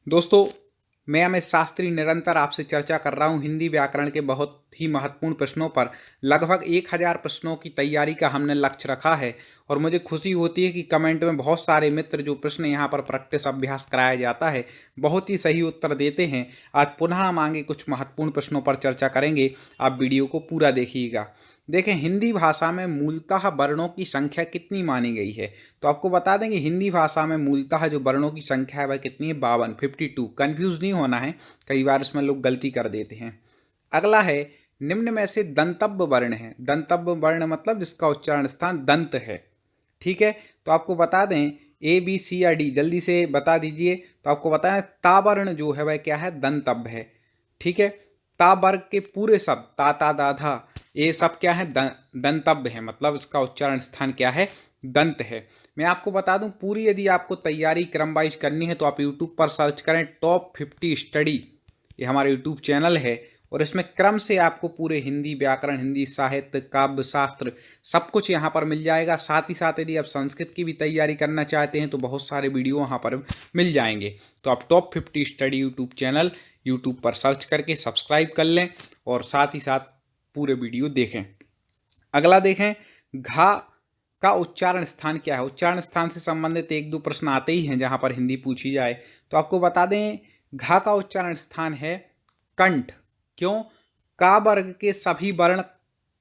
दोस्तों, मैं अमित शास्त्री निरंतर आपसे चर्चा कर रहा हूँ हिंदी व्याकरण के बहुत ही महत्वपूर्ण प्रश्नों पर। लगभग 1000 प्रश्नों की तैयारी का हमने लक्ष्य रखा है और मुझे खुशी होती है कि कमेंट में बहुत सारे मित्र जो प्रश्न यहाँ पर प्रैक्टिस अभ्यास कराया जाता है बहुत ही सही उत्तर देते हैं। आज पुनः हम आगे कुछ महत्वपूर्ण प्रश्नों पर चर्चा करेंगे। आप वीडियो को पूरा देखिएगा। देखें, हिंदी भाषा में मूलतः वर्णों की संख्या कितनी मानी गई है। तो आपको बता देंगे हिंदी भाषा में मूलतः जो वर्णों की संख्या है वह कितनी है, 52, 52। कन्फ्यूज नहीं होना है, कई बार इसमें लोग गलती कर देते हैं। अगला है, निम्न में से दंतव्य वर्ण है। दंतव्य वर्ण मतलब जिसका उच्चारण स्थान दंत है। ठीक है, तो आपको बता दें ए बी सी या डी, जल्दी से बता दीजिए। तो आपको बताएं ता वर्ण जो है वह क्या है, दंतव्य है। ठीक है, ता वर्ग के पूरे शब्द ता ता दा धा ये सब क्या है, दंतव्य है, मतलब इसका उच्चारण स्थान क्या है, दंत है। मैं आपको बता दूं पूरी यदि आपको तैयारी क्रम वाइज करनी है तो आप यूट्यूब पर सर्च करें टॉप 50 स्टडी, ये हमारा यूट्यूब चैनल है और इसमें क्रम से आपको पूरे हिंदी व्याकरण, हिंदी साहित्य, काव्य शास्त्र सब कुछ यहाँ पर मिल जाएगा। साथ ही साथ यदि आप संस्कृत की भी तैयारी करना चाहते हैं तो बहुत सारे वीडियो वहाँ पर मिल जाएंगे। तो आप top 50 study YouTube channel YouTube पर सर्च करके सब्सक्राइब कर लें और साथ ही साथ पूरे वीडियो देखें। अगला देखें, घा का उच्चारण स्थान क्या है। उच्चारण स्थान से संबंधित एक दो प्रश्न आते ही हैं जहाँ पर हिंदी पूछी जाए। तो आपको बता दें घा का उच्चारण स्थान है कंठ। क्यों? का वर्ग के सभी वर्ण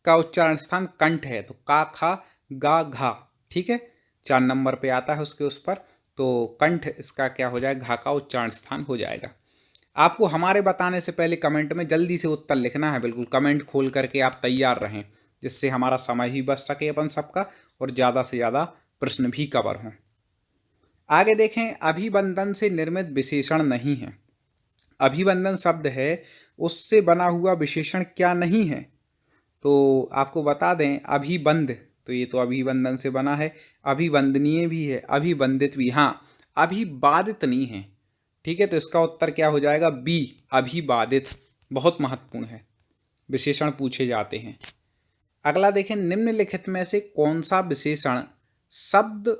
का उच्चारण स्थान कंठ है, तो का खा गा घा। ठीक है, 4 नंबर पे आता है उसके उस पर, तो कंठ इसका क्या हो जाएगा, घा का उच्चारण स्थान हो जाएगा। आपको हमारे बताने से पहले कमेंट में जल्दी से उत्तर लिखना है। बिल्कुल कमेंट खोल करके आप तैयार रहें, जिससे हमारा समय भी बच सके अपन सबका और ज़्यादा से ज़्यादा प्रश्न भी कवर हों। आगे देखें, अभिवंदन से निर्मित विशेषण नहीं है। अभिवंदन शब्द है, उससे बना हुआ विशेषण क्या नहीं है। तो आपको बता दें अभिबंध, तो ये तो अभिवंदन से बना है। अभिवंदनीय भी है, अभिवंदित भी, हाँ अभिवादित नहीं है। ठीक है, तो इसका उत्तर क्या हो जाएगा, बी अभिवादित। बहुत महत्वपूर्ण है, विशेषण पूछे जाते हैं। अगला देखें, निम्नलिखित में से कौन सा विशेषण शब्द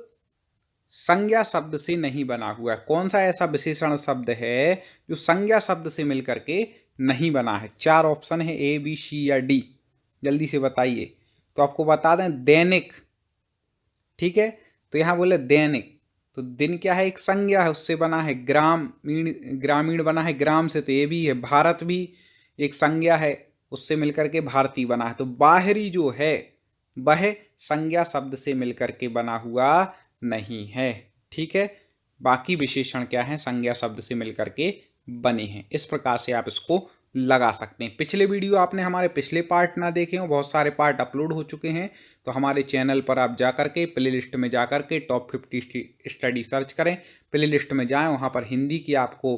संज्ञा शब्द से नहीं बना हुआ है। कौन सा ऐसा विशेषण शब्द है जो संज्ञा शब्द से मिलकर के नहीं बना है। 4 ऑप्शन है, ए बी सी या डी, जल्दी से बताइए। तो आपको बता दें दैनिक। ठीक है, तो यहाँ बोले दैनिक, तो दिन क्या है, एक संज्ञा है, उससे बना है। ग्रामीण, ग्रामीण बना है ग्राम से, तो ये भी है। भारत भी एक संज्ञा है, उससे मिलकर के भारतीय बना है। तो बाहरी जो है वह संज्ञा शब्द से मिलकर के बना हुआ नहीं है। ठीक है, बाकी विशेषण क्या है, संज्ञा शब्द से मिलकर के बने हैं। इस प्रकार से आप इसको लगा सकते हैं। पिछले वीडियो आपने हमारे पिछले पार्ट ना देखे हो, बहुत सारे पार्ट अपलोड हो चुके हैं, तो हमारे चैनल पर आप जाकर के प्ले लिस्ट में जाकर के टॉप 50 स्टडी सर्च करें। प्ले लिस्ट में जाएं, वहाँ पर हिंदी की आपको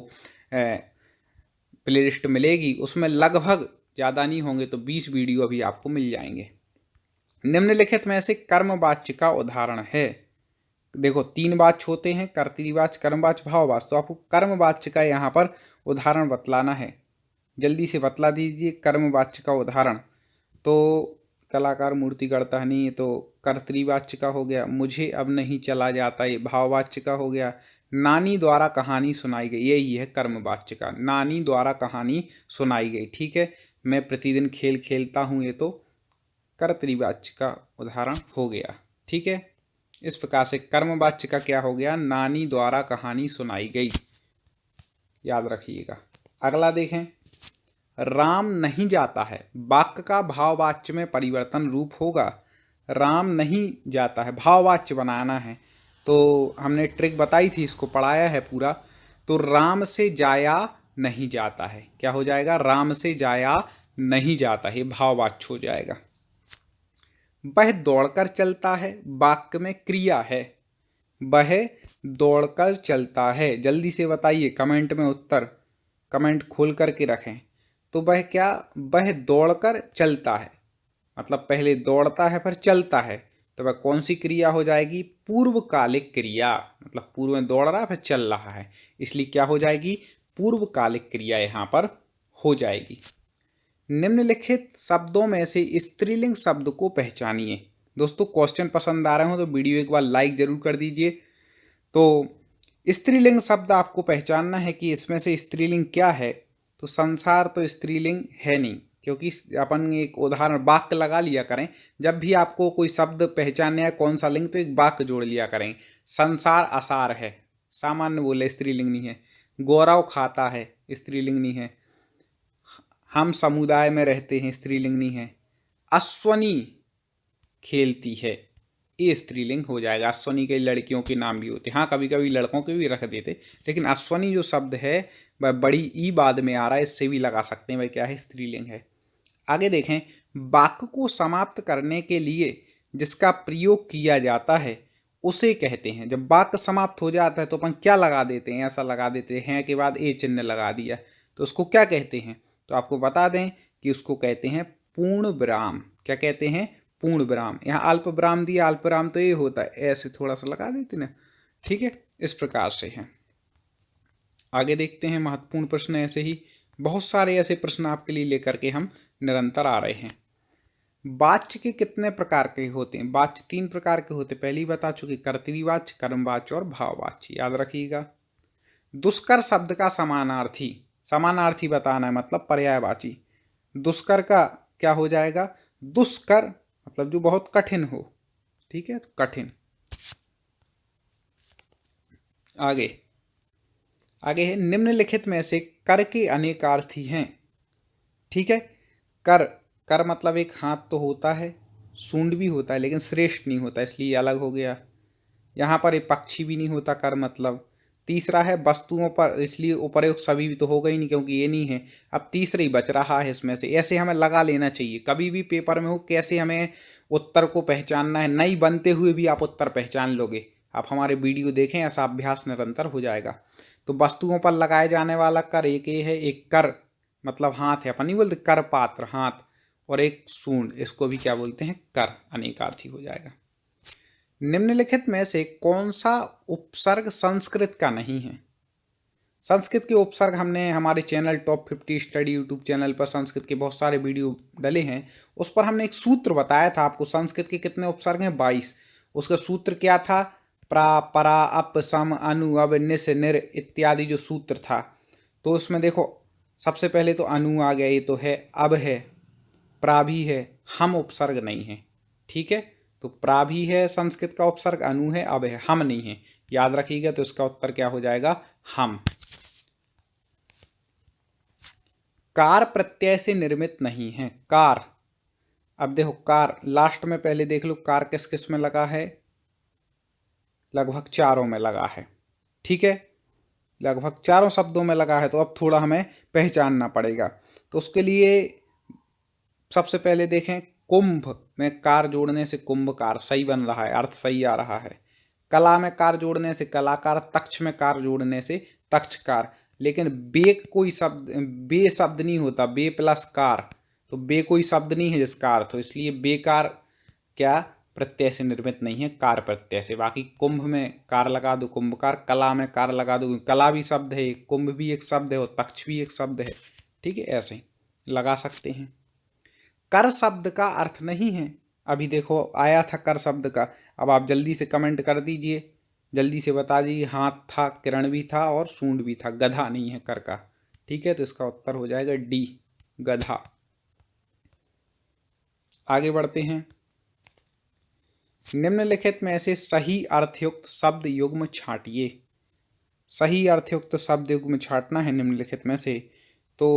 प्ले लिस्ट मिलेगी। उसमें लगभग ज़्यादा नहीं होंगे तो 20 वीडियो अभी आपको मिल जाएंगे। निम्नलिखित में से कर्मवाच्य का उदाहरण है। देखो 3 वाच्य होते हैं, कर्तृवाच्य, कर्मवाच्य, भाववाच्य। तो आपको कर्मवाच्य का यहाँ पर उदाहरण बतलाना है। जल्दी से बतला दीजिए कर्मवाच्य का उदाहरण। तो कलाकार मूर्ति गढ़ता नहीं, तो कर्तृवाच्य का हो गया, मुझे अब नहीं चला जाता, ये भाववाच्य का हो गया। नानी द्वारा कहानी सुनाई गई, यही है कर्मवाच्य का, नानी द्वारा कहानी सुनाई गई। ठीक है, मैं प्रतिदिन खेल खेलता हूँ, ये तो कर्तृवाच्य का उदाहरण हो गया। ठीक है, इस प्रकार से कर्मवाच्य का क्या हो गया, नानी द्वारा कहानी सुनाई गई, याद रखिएगा। अगला देखें, राम नहीं जाता है, वाक्य का भाववाच्य में परिवर्तन रूप होगा। राम नहीं जाता है, भाववाच्य बनाना है, तो हमने ट्रिक बताई थी, इसको पढ़ाया है पूरा। तो राम से जाया नहीं जाता है, क्या हो जाएगा, राम से जाया नहीं जाता है, भाववाच्य हो जाएगा। वह दौड़कर चलता है, वाक्य में क्रिया है, वह दौड़कर चलता है। जल्दी से बताइए कमेंट में उत्तर, कमेंट खोल करके रखें। तो वह क्या, वह दौड़कर चलता है, मतलब पहले दौड़ता है फिर चलता है, तो वह कौन सी क्रिया हो जाएगी, पूर्वकालिक क्रिया। मतलब पूर्व में दौड़ रहा है फिर चल रहा है, इसलिए क्या हो जाएगी, पूर्वकालिक क्रिया यहाँ पर हो जाएगी। निम्नलिखित शब्दों में से स्त्रीलिंग शब्द को पहचानिए। दोस्तों क्वेश्चन पसंद आ रहे हो तो वीडियो एक बार लाइक जरूर कर दीजिए। तो स्त्रीलिंग शब्द आपको पहचानना है कि इसमें से स्त्रीलिंग क्या है। तो संसार तो स्त्रीलिंग है नहीं, क्योंकि अपन एक उदाहरण वाक्य लगा लिया करें। जब भी आपको कोई शब्द पहचानना है कौन सा लिंग, तो एक वाक्य जोड़ लिया करें। संसार आसार है, सामान्य बोले, स्त्रीलिंग नहीं है। गौरव खाता है, स्त्रीलिंग नहीं है। हम समुदाय में रहते हैं, स्त्रीलिंग नहीं है। अश्वनी खेलती है, ये स्त्रीलिंग हो जाएगा। अश्वनी के लड़कियों के नाम भी होते हैं, हाँ कभी कभी लड़कों के भी रख देते, लेकिन अश्वनी जो शब्द है वह बड़ी ई बाद में आ रहा है, इससे भी लगा सकते हैं भाई क्या है, स्त्रीलिंग है। आगे देखें, वाक्य को समाप्त करने के लिए जिसका प्रयोग किया जाता है उसे कहते हैं। जब वाक्य समाप्त हो जाता है तो अपन क्या लगा देते हैं, ऐसा लगा देते हैं के बाद ए चिन्ह लगा दिया, तो उसको क्या कहते हैं। तो आपको बता दें कि उसको कहते हैं पूर्ण विराम। क्या कहते हैं, पूर्ण विराम। यहाँ अल्प विराम दिया, अल्प विराम तो ये होता है, ऐसे थोड़ा सा लगा देते ना, ठीक है, इस प्रकार से है। आगे देखते हैं महत्वपूर्ण प्रश्न, ऐसे ही बहुत सारे ऐसे प्रश्न आपके लिए लेकर के हम निरंतर आ रहे हैं। वाच्य के कितने प्रकार के होते हैं। वाच्य 3 प्रकार के होते हैं, पहले ही बता चुके, कर्तरीवाच्य, कर्मवाच्य और भाववाच्य, याद रखिएगा। दुष्कर शब्द का समानार्थी, समानार्थी बताना है मतलब पर्यायवाची। दुष्कर का क्या हो जाएगा, दुष्कर मतलब जो बहुत कठिन हो, ठीक है, कठिन। आगे आगे है, निम्नलिखित में से कर के अनेकार्थी हैं। ठीक है, कर, कर मतलब एक हाथ तो होता है, सूंड भी होता है, लेकिन श्रेष्ठ नहीं होता, इसलिए अलग हो गया। यहाँ पर एक पक्षी भी नहीं होता कर मतलब। तीसरा है वस्तुओं पर, इसलिए उपरयुक्त सभी भी तो होगा ही नहीं, क्योंकि ये नहीं है। अब तीसरा ही बच रहा है इसमें से, ऐसे हमें लगा लेना चाहिए कभी भी पेपर में हो, कैसे हमें उत्तर को पहचानना है। नहीं बनते हुए भी आप उत्तर पहचान लोगे, आप हमारे वीडियो देखें, ऐसा अभ्यास निरंतर हो जाएगा। तो वस्तुओं पर लगाए जाने वाला कर एक ये है, एक कर मतलब हाथ है, अपन नहीं बोलते कर पात्र हाथ, और एक सूंड, इसको भी क्या बोलते हैं, कर, अनेकार्थी हो जाएगा। निम्नलिखित में से कौन सा उपसर्ग संस्कृत का नहीं है। संस्कृत के उपसर्ग हमने हमारे channel top 50 study YouTube channel पर संस्कृत के बहुत सारे वीडियो डले हैं, उस पर हमने एक सूत्र बताया था आपको, संस्कृत के कितने उपसर्ग हैं, 22। उसका सूत्र क्या था, प्रा, परा, अप, सम, अनु, अब, निस, निर इत्यादि जो सूत्र था। तो उसमें देखो सबसे पहले तो अनु आ गया, ये तो है, अब है, प्रा भी है, हम उपसर्ग नहीं है। ठीक है, तो प्रा भी है संस्कृत का उपसर्ग, अनु है, अब है, हम नहीं है, याद रखिएगा। तो इसका उत्तर क्या हो जाएगा, हम। कार प्रत्यय से निर्मित नहीं है, कार। अब देखो कार लास्ट में पहले देख लो, कार किस किस में लगा है, लगभग चारों में लगा है। ठीक है, लगभग चारों शब्दों में लगा है, तो अब थोड़ा हमें पहचानना पड़ेगा। तो उसके लिए सबसे पहले देखें, कुंभ में कार जोड़ने से कुंभकार सही बन रहा है, अर्थ सही आ रहा है। कला में कार जोड़ने से कलाकार, तक्ष में कार जोड़ने से तक्षकार। लेकिन बे कोई शब्द, बे शब्द नहीं होता, बे प्लस कार, तो बे कोई शब्द नहीं है जिसका अर्थ हो, इसलिए बेकार क्या प्रत्यय से निर्मित नहीं है, कार प्रत्यय से। बाकी कुंभ में कार लगा दो, कुंभकार, कला में कार लगा दो, कला भी शब्द है, कुंभ भी एक शब्द है और तक्ष भी एक शब्द है। ठीक है, ऐसे लगा सकते हैं। कर शब्द का अर्थ नहीं है, अभी देखो आया था कर शब्द का, अब आप जल्दी से कमेंट कर दीजिए, जल्दी से बता दीजिए। हाथ था, किरण भी था और सूंड भी था, गधा नहीं है कर का। ठीक है, तो इसका उत्तर हो जाएगा डी, गधा। आगे बढ़ते हैं, निम्नलिखित में से सही अर्थयुक्त शब्द युग्म छांटिए। सही अर्थयुक्त शब्द युग्म छांटना है निम्नलिखित में से। तो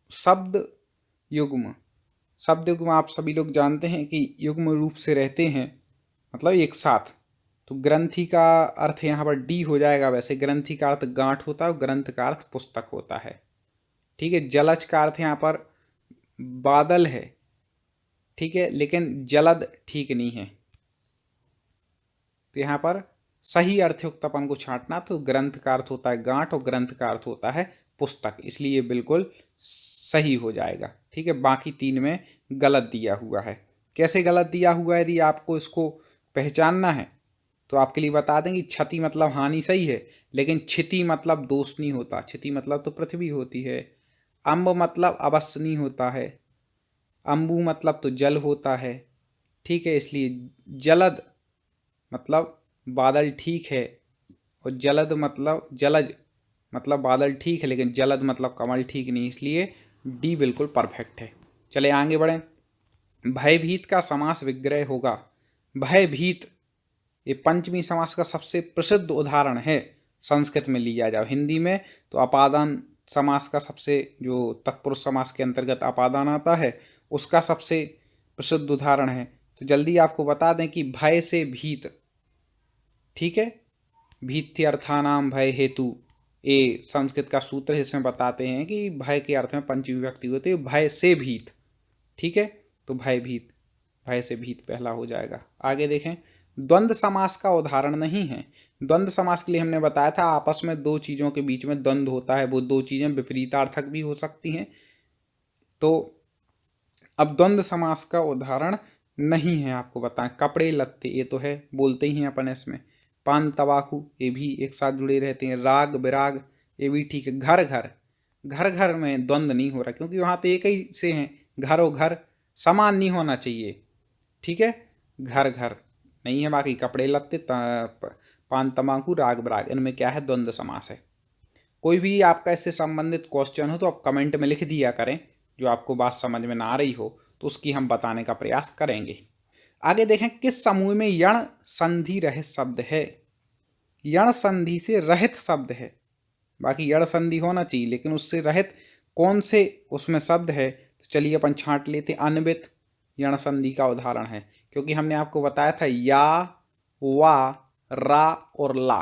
शब्द युग्म, शब्द युग्म आप सभी लोग जानते हैं कि युग्म रूप से रहते हैं, मतलब एक साथ। तो ग्रंथि का अर्थ यहाँ पर डी हो जाएगा। वैसे ग्रंथि का अर्थ गांठ होता है और ग्रंथ का अर्थ पुस्तक होता है। ठीक है, जलज का अर्थ यहाँ पर बादल है, ठीक है, लेकिन जलद ठीक नहीं है। तो यहाँ पर सही अर्थयुक्त अपन को छांटना, तो ग्रंथ का अर्थ होता है गांठ और ग्रंथ का अर्थ होता है पुस्तक, इसलिए बिल्कुल सही हो जाएगा। ठीक है, बाकी 3 में गलत दिया हुआ है। कैसे गलत दिया हुआ है, यदि आपको इसको पहचानना है तो आपके लिए बता दें कि क्षति मतलब हानि सही है, लेकिन क्षति मतलब दोष नहीं होता। क्षति मतलब तो पृथ्वी होती है। अम्ब मतलब अवश्य नहीं होता है। अम्बु मतलब तो जल होता है। ठीक है, इसलिए जलद मतलब बादल ठीक है, और जलद मतलब जलज मतलब बादल ठीक है, लेकिन जलद मतलब कमल ठीक नहीं, इसलिए डी बिल्कुल परफेक्ट है। चले आगे बढ़ें। भयभीत का समास विग्रह होगा। भयभीत ये पंचमी समास का सबसे प्रसिद्ध उदाहरण है। संस्कृत में लिया जाए, हिंदी में तो अपादान समास का सबसे, जो तत्पुरुष समास के अंतर्गत अपादान आता है, उसका सबसे प्रसिद्ध उदाहरण है। तो जल्दी आपको बता दें कि भय से भीत, ठीक है, भीत्यर्थानाम भय हेतु, ये संस्कृत का सूत्र है, इसमें बताते हैं कि भय के अर्थ में पंचमी विभक्ति होती है, भय से भीत, ठीक है। तो भयभीत, भय से भीत पहला हो जाएगा। आगे देखें, द्वंद्व समास का उदाहरण नहीं है। द्वंद्व समास के लिए हमने बताया था आपस में दो चीज़ों के बीच में द्वंद्व होता है, वो दो चीज़ें विपरीतार्थक भी हो सकती हैं। तो अब द्वंद्व समास का उदाहरण नहीं है, आपको बताएं। कपड़े लत्ते ये तो है, बोलते ही हैं अपन इसमें। पान तंबाकू ये भी एक साथ जुड़े रहते हैं। राग विराग ये भी ठीक है। घर घर, घर घर में द्वंद्व नहीं हो रहा, क्योंकि वहाँ तो एक ही से हैं, घर और घर समान नहीं होना चाहिए, ठीक है। घर घर नहीं है। बाकी कपड़े लत्ते, पान तंबाकू, राग विराग, इनमें क्या है, द्वंद्व समास है। कोई भी आपका इससे संबंधित क्वेश्चन हो तो आप कमेंट में लिख दिया करें, जो आपको बात समझ में ना आ रही हो तो उसकी हम बताने का प्रयास करेंगे। आगे देखें, किस समूह में यण संधि रहित शब्द है। यण संधि से रहित शब्द है, बाकी यण संधि होना चाहिए, लेकिन उससे रहित कौन से उसमें शब्द है, तो चलिए अपन छांट लेते। अन्वित यण संधि का उदाहरण है, क्योंकि हमने आपको बताया था या, वा, रा और ला,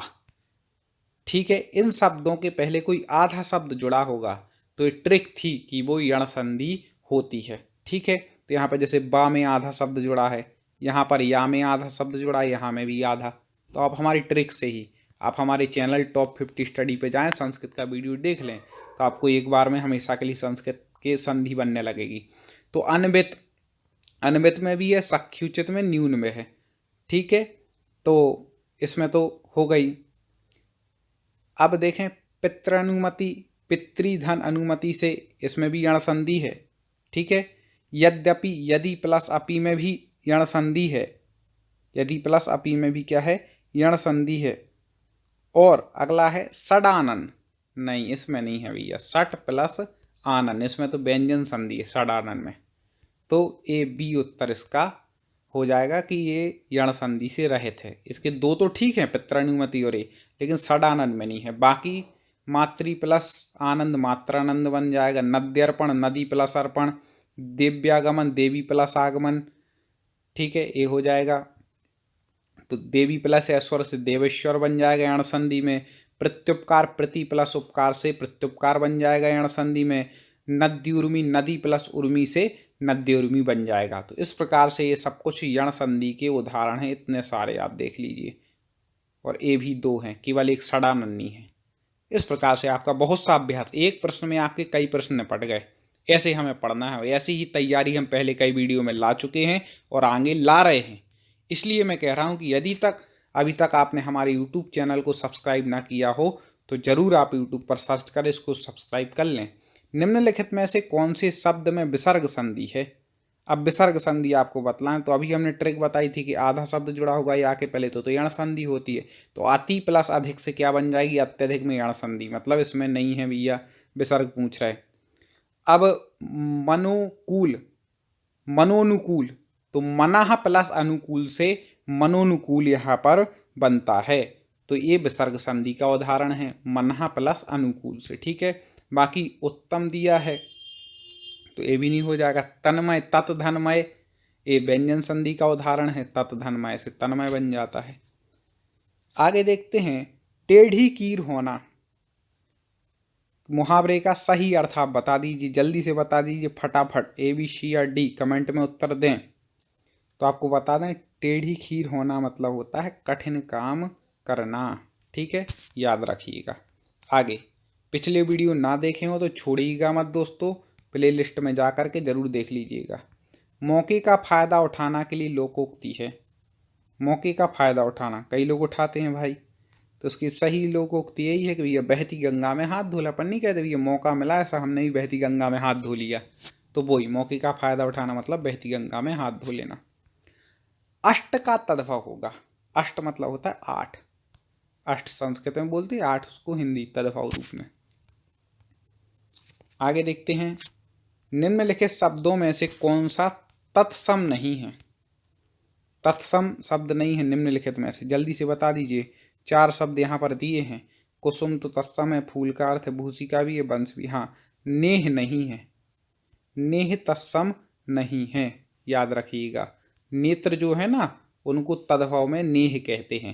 ठीक है, इन शब्दों के पहले कोई आधा शब्द जुड़ा होगा तो ये ट्रिक थी कि वो यण संधि होती है, ठीक है। तो यहाँ पर जैसे बा में आधा शब्द जुड़ा है, यहाँ पर या में आधा शब्द जुड़ा है, यहाँ में भी आधा। तो आप हमारी ट्रिक से ही, आप हमारे चैनल टॉप 50 स्टडी पे जाएं, संस्कृत का वीडियो देख लें, तो आपको एक बार में हमेशा के लिए संस्कृत के संधि बनने लगेगी। तो अन्वित, अन्वित में भी है, सख्युचित में, न्यून में है, ठीक है। तो इसमें तो हो गई। अब देखें, पितृनुमति, पितृधन अनुमति से, इसमें भी यण संधि है, ठीक है। यद्यपि, यदि प्लस अपि में भी यण संधि है, यदि प्लस अपि में भी क्या है, यण संधि है। और अगला है षडानन, नहीं इसमें नहीं है भैया, षट प्लस आनन, इसमें तो व्यंजन संधि है षडानन में। तो ए बी उत्तर इसका हो जाएगा कि ये यण संधि से रहित है। इसके दो तो ठीक है, पितृनुमति और ये, लेकिन षडानन में नहीं है। बाकी मातृ प्लस आनंद मात्रानंद बन जाएगा। नद्यर्पण, नदी प्लस अर्पण। देव्यागमन, देवी प्लस आगमन, ठीक है, ये हो जाएगा। तो देवी प्लस ऐश्वर्य से देवेश्वर बन जाएगा यण संधि में। प्रत्युपकार, प्रति प्लस उपकार से प्रत्युपकार बन जाएगा यण संधि में। नद्युर्मी, नदी प्लस उर्मी से नद्योर्मी बन जाएगा। तो इस प्रकार से ये सब कुछ यण संधि के उदाहरण हैं, इतने सारे आप देख लीजिए। और ए भी दो हैं, केवल एक षडानन नहीं है। इस प्रकार से आपका बहुत सा अभ्यास, एक प्रश्न में आपके कई प्रश्न निपट गए। ऐसे हमें पढ़ना है, ऐसी ही तैयारी हम पहले कई वीडियो में ला चुके हैं और आगे ला रहे हैं। इसलिए मैं कह रहा हूं कि यदि तक अभी तक आपने हमारे यूट्यूब चैनल को सब्सक्राइब ना किया हो तो ज़रूर आप यूट्यूब पर सर्च करें, इसको सब्सक्राइब कर लें। निम्नलिखित में से कौन से शब्द में विसर्ग संधि है। अब विसर्ग संधि आपको बतलाएं तो अभी हमने ट्रिक बताई थी कि आधा शब्द जुड़ा होगा या के पहले तो यण संधि होती है। तो अति प्लस अधिक से क्या बन जाएगी, अत्यधिक में यण संधि, मतलब इसमें नहीं है भैया, विसर्ग पूछ रहे। अब मनोकूल, मनोनुकूल, तो मनः प्लस अनुकूल से मनोनुकूल यहाँ पर बनता है, तो ये विसर्ग संधि का उदाहरण है, मनः प्लस अनुकूल से, ठीक है। बाकी उत्तम दिया है तो ये भी नहीं हो जाएगा। तन्मय, तत् धनमय, ये व्यंजन संधि का उदाहरण है, तत् धनमय से तन्मय बन जाता है। आगे देखते हैं, टेढ़ी कीर होना, मुहावरे का सही अर्थ आप बता दीजिए, जल्दी से बता दीजिए फटाफट, ए बी सी या डी कमेंट में उत्तर दें। तो आपको बता दें, टेढ़ी खीर होना मतलब होता है कठिन काम करना, ठीक है, याद रखिएगा। आगे पिछले वीडियो ना देखे हो तो छोड़िएगा मत दोस्तों, प्लेलिस्ट में जा कर के जरूर देख लीजिएगा। मौके का फ़ायदा उठाना के लिए लोकोक्ति है। मौके का फ़ायदा उठाना, कई लोग उठाते हैं भाई, तो उसकी सही लोकोक्ति यही है कि भैया बहती गंगा में हाथ धोला। अपन नहीं कहते भैया मौका मिला ऐसा, हमने भी बहती गंगा में हाथ धो लिया, तो वही मौके का फ़ायदा उठाना मतलब बहती गंगा में हाथ धो लेना। अष्ट का तद्भव होगा, अष्ट मतलब होता है 8, अष्ट संस्कृत में बोलते हैं, 8 उसको हिंदी तद्भव रूप में। आगे देखते हैं, निम्नलिखित शब्दों में से कौन सा तत्सम नहीं है? तत्सम शब्द नहीं है निम्नलिखित में से, जल्दी से बता दीजिए। 4 शब्द यहाँ पर दिए हैं। कुसुम तो तत्सम है, फूल का अर्थ है, भूसिका भी है, वंश भी। हाँ, नेह नहीं है, नेह तत्सम नहीं है, याद रखिएगा। नेत्र जो है ना, उनको तद्भव में नेह कहते हैं,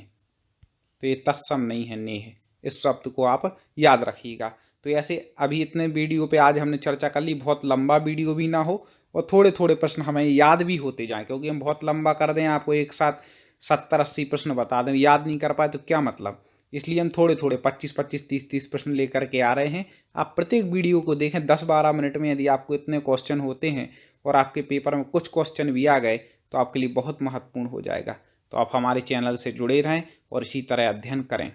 तो ये तत्सम नहीं है, नेह। इस शब्द को आप याद रखिएगा। तो ऐसे अभी इतने वीडियो पे आज हमने चर्चा कर ली, बहुत लंबा वीडियो भी ना हो और थोड़े थोड़े प्रश्न हमें याद भी होते जाएं, क्योंकि हम बहुत लंबा कर दें, आपको एक साथ 70-80 प्रश्न बता दें, याद नहीं कर पाए तो क्या मतलब। इसलिए हम थोड़े थोड़े 25-25, 30-30 प्रश्न लेकर के आ रहे हैं। आप प्रत्येक वीडियो को देखें 10-12 मिनट में। यदि आपको इतने क्वेश्चन होते हैं और आपके पेपर में कुछ क्वेश्चन भी आ गए तो आपके लिए बहुत महत्वपूर्ण हो जाएगा। तो आप हमारे चैनल से जुड़े रहें और इसी तरह अध्ययन करें।